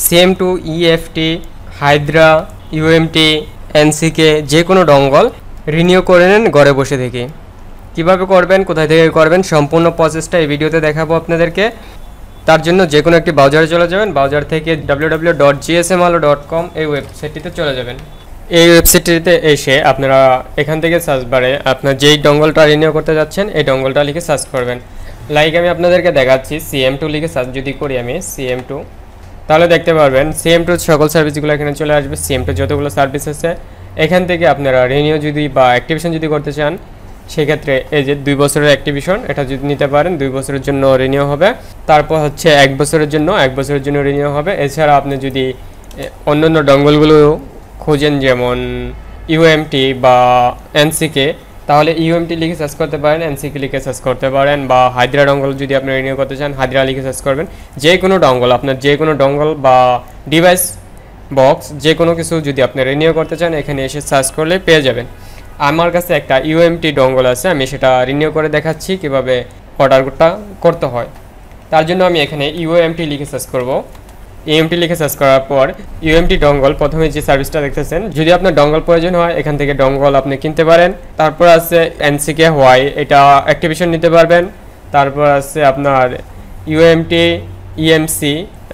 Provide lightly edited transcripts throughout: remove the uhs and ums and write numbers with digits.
CM2 EFT হাইদ্রা UMT NCK যে কোনো dongle renew করে নেন ঘরে বসে থেকে। কিভাবে করবেন, কোথায় থেকে করবেন, সম্পূর্ণ প্রসেসটা এই ভিডিওতে দেখাবো আপনাদেরকে। তার জন্য যে কোনো একটি ব্রাউজারে চলে যাবেন, ব্রাউজার থেকে www.gsmalo.com এই ওয়েবসাইটটিতে চলে যাবেন। এই ওয়েবসাইটটিতে এসে আপনারা এখান থেকে সার্চ বারে আপনার যেই ডঙ্গলটা রিনিউ করতে যাচ্ছেন এই ডঙ্গলটা লিখে সার্চ করবেন। লাইক আমি আপনাদেরকে দেখাচ্ছি, CM2 লিখে সার্চ যদি করি আমি CM2, তাহলে দেখতে পারবেন CM2 সকল সার্ভিসগুলো এখানে চলে আসবে। CM2 যতগুলো সার্ভিস আছে এখান থেকে আপনারা রিনিউ যদি বা অ্যাক্টিভেশন যদি করতে চান, সেক্ষেত্রে এই যে 2 বছরের অ্যাক্টিভেশন এটা যদি নিতে পারেন 2 বছরের জন্য রিনিউ হবে। তারপর হচ্ছে 1 বছরের জন্য রিনিউ হবে। এছাড়া আপনি যদি অন্যান্য ডঙ্গলগুলো খোঁজেন যেমন UMT বা NCK, তাহলে UMT লিখে সার্চ করতে পারেন, NCK লিখে সার্চ করতে পারেন, বা হাইদ্রা ডঙ্গল যদি আপনি রিনিউ করতে চান হাইদ্রা লিখে সার্চ করবেন। যে কোনো ডঙ্গল আপনার যে কোনো ডঙ্গল বা ডিভাইস বক্স যে কোনো কিছু যদি আপনি রিনিউ করতে চান এখানে এসে সার্চ করলে পেয়ে যাবেন। আমার কাছে একটা UMT ডঙ্গল আছে, আমি সেটা রিনিউ করে দেখাচ্ছি কিভাবে অর্ডারটা করতে হয়। তার জন্য আমি এখানে UMT লিখে সার্চ করব। UMT লিখে সার্চ করার পর UMT ডঙ্গল প্রথমে যে সার্ভিসটা দেখতেছেন, যদি আপনার ডঙ্গল প্রয়োজন হয় এখান থেকে ডঙ্গল আপনি কিনতে পারেন। তারপর আছে NCK হোয়াই, এটা অ্যাক্টিভেশন নিতে পারবেন। তারপর আছে আপনার UMT EMC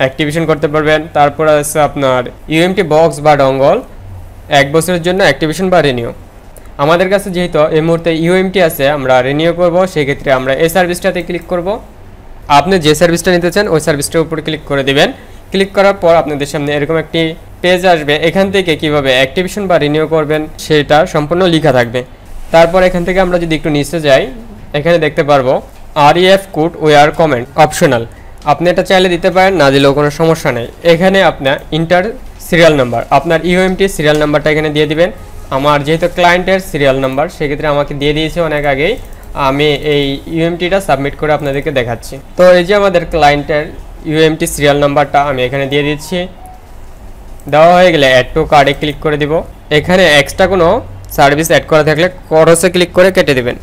অ্যাক্টিভেশন করতে পারবেন। তারপর আছে আপনার UMT বক্স বা ডঙ্গল 1 বছরের জন্য অ্যাক্টিভেশন বা রিনিউ। আমাদের কাছে যেহেতু এই মুহূর্তে UMT আছে, আমরা রিনিউ করব, সেক্ষেত্রে আমরা এই সার্ভিসটাতে ক্লিক করব। আপনি যে সার্ভিসটা নিতে চান ওই সার্ভিসটার উপর ক্লিক করে দেবেন। ক্লিক করার পর আপনাদের সামনে এরকম একটি পেজ আসবে, এখান থেকে কিভাবে অ্যাক্টিভেশন বা রিনিউ করবেন সেটা সম্পূর্ণ লেখা থাকবে। তারপর এখান থেকে আমরা যদি একটু নিচে যাই, এখানে দেখতে পারবো REF code or comment optional. আপনি এটা চাইলে দিতে পারেন, না দিলেও কোনো সমস্যা নেই। এখানে আপনার ইন্টার সিরিয়াল নাম্বার, আপনার UMT সিরিয়াল নাম্বারটা এখানে দিয়ে দিবেন। আমার যেহেতু ক্লায়েন্টের সিরিয়াল নাম্বার সেক্ষেত্রে আমাকে দিয়ে দিয়েছে অনেক আগেই, আমি এই UMTটা সাবমিট করে আপনাদেরকে দেখাচ্ছি। তো এই যে আমাদের ক্লায়েন্টের UMT সিরিয়াল নাম্বারটা আমি এখানে দিয়ে দিচ্ছি। দেওয়া হয়ে গেলে অ্যাড টু কার্ডে ক্লিক করে দিব। এখানে এক্সট্রা কোনো সার্ভিস অ্যাড করা থাকলে ক্রসে ক্লিক করে কেটে দেবেন।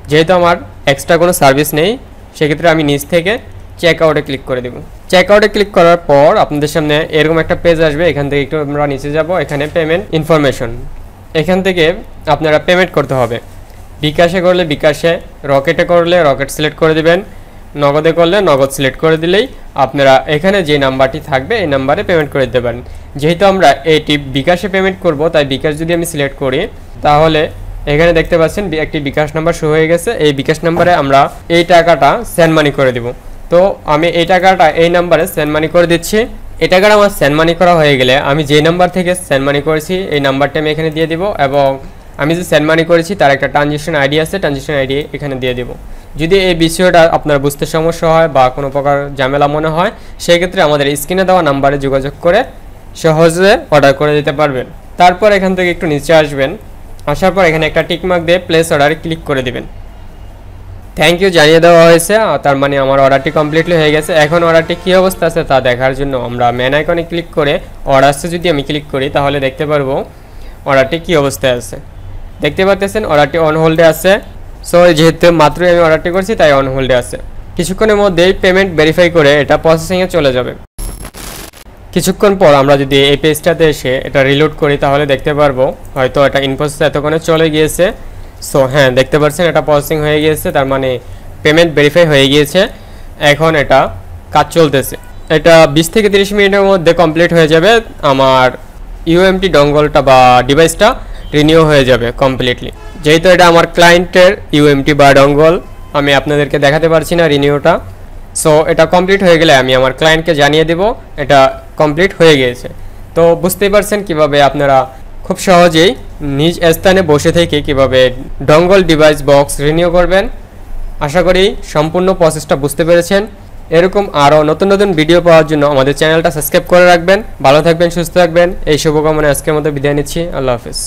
যেহেতু আমার এক্সট্রা কোনো সার্ভিস নেই সেক্ষেত্রে আমি নিচ থেকে চেক আউটে ক্লিক করে দেব। চেক আউটে ক্লিক করার পর আপনাদের সামনে এরকম একটা পেজ আসবে, এখান থেকে একটু আমরা নিচে যাব, এখানে পেমেন্ট ইনফরমেশন, এখান থেকে আপনারা পেমেন্ট করতে হবে। বিকাশে করলে বিকাশে, রকেটে করলে রকেট সিলেক্ট করে দেবেন, নগদে করলে নগদ সিলেক্ট করে দিলেই আপনারা এখানে যে নাম্বারটি থাকবে এই নাম্বারে পেমেন্ট করে দিতে পারেন। যেহেতু আমরা এটি বিকাশে পেমেন্ট করব, তাই বিকাশ যদি আমি সিলেক্ট করি তাহলে এখানে দেখতে পাচ্ছেন একটি বিকাশ নাম্বার শো হয়ে গেছে। এই বিকাশ নাম্বারে আমরা এই টাকাটা সেন্ড মানি করে দিব। তো আমি এই টাকাটা এই নাম্বারে সেন্ড মানি করে দিচ্ছি। এই টাকাটা আমার সেন্ড মানি করা হয়ে গেলে আমি যে নাম্বার থেকে সেন্ড মানি করেছি এই নাম্বারটা আমি এখানে দিয়ে দিব, এবং আমি যে সেন্ড মানি করেছি তার একটা ট্রানজ্যাকশন আইডি আছে, ট্রানজ্যাকশন আইডি এখানে দিয়ে দেব। যদি এই বিষয়টা আপনার বুঝতে সমস্যা হয় বা কোনো প্রকার ঝামেলা মনে হয় সেক্ষেত্রে আমাদের স্ক্রিনে দেওয়া নাম্বারে যোগাযোগ করে সহজে অর্ডার করে দিতে পারবেন। তারপর এখান থেকে একটু নিচে আসবেন, আসার পর এখানে একটা টিকমার্ক দিয়ে প্লেস অর্ডারে ক্লিক করে দিবেন। থ্যাংক ইউ জানিয়ে দেওয়া হয়েছে, তার মানে আমার অর্ডারটি কমপ্লিটলি হয়ে গেছে। এখন অর্ডারটি কী অবস্থা আছে তা দেখার জন্য আমরা মেন আইকনে ক্লিক করে অর্ডারসে যদি আমি ক্লিক করি তাহলে দেখতে পারবো অর্ডারটি কী অবস্থায় আছে। দেখতে পাচ্ছেন অর্ডারটি অন হোল্ডে আছে। সো যেহেতু মাত্রই আমি অর্ডারটি করছি তাই অন হোল্ডে আছে। কিছুক্ষণের মধ্যেই পেমেন্ট ভেরিফাই করে এটা প্রসেসিংয়ে চলে যাবে। কিছুক্ষণ পর আমরা যদি এই পেজটাতে এসে এটা রিলোড করি তাহলে দেখতে পারবো হয়তো এটা ইনপ্রসেস এতক্ষণে চলে গিয়েছে। সো হ্যাঁ, দেখতে পাচ্ছেন এটা প্রসেসিং হয়ে গিয়েছে, তার মানে পেমেন্ট ভেরিফাই হয়ে গিয়েছে। এখন এটা কাজ চলতেছে, এটা 20 থেকে 30 মিনিটের মধ্যে কমপ্লিট হয়ে যাবে। আমার UMT ডঙ্গলটা বা ডিভাইসটা রিনিউ হয়ে যাবে কমপ্লিটলি। যেহেতু এটা আমার ক্লায়েন্টের UMT বা ডঙ্গল, আমি আপনাদেরকে দেখাতে পারছি না রিনিউটা। সো এটা কমপ্লিট হয়ে গেলে আমি আমার ক্লায়েন্টকে জানিয়ে দেব এটা কমপ্লিট হয়ে গিয়েছে। তো বুঝতেই পারছেন কিভাবে আপনারা খুব সহজেই নিজ স্থানে বসে থেকে কিভাবে ডঙ্গল ডিভাইস বক্স রিনিউ করবেন। আশা করি সম্পূর্ণ প্রসেসটা বুঝতে পেরেছেন। এরকম আরও নতুন নতুন ভিডিও পাওয়ার জন্য আমাদের চ্যানেলটা সাবস্ক্রাইব করে রাখবেন। ভালো থাকবেন, সুস্থ থাকবেন, এই শুভকামনায় আজকের মতো বিদায় নিচ্ছি। আল্লাহ হাফেজ।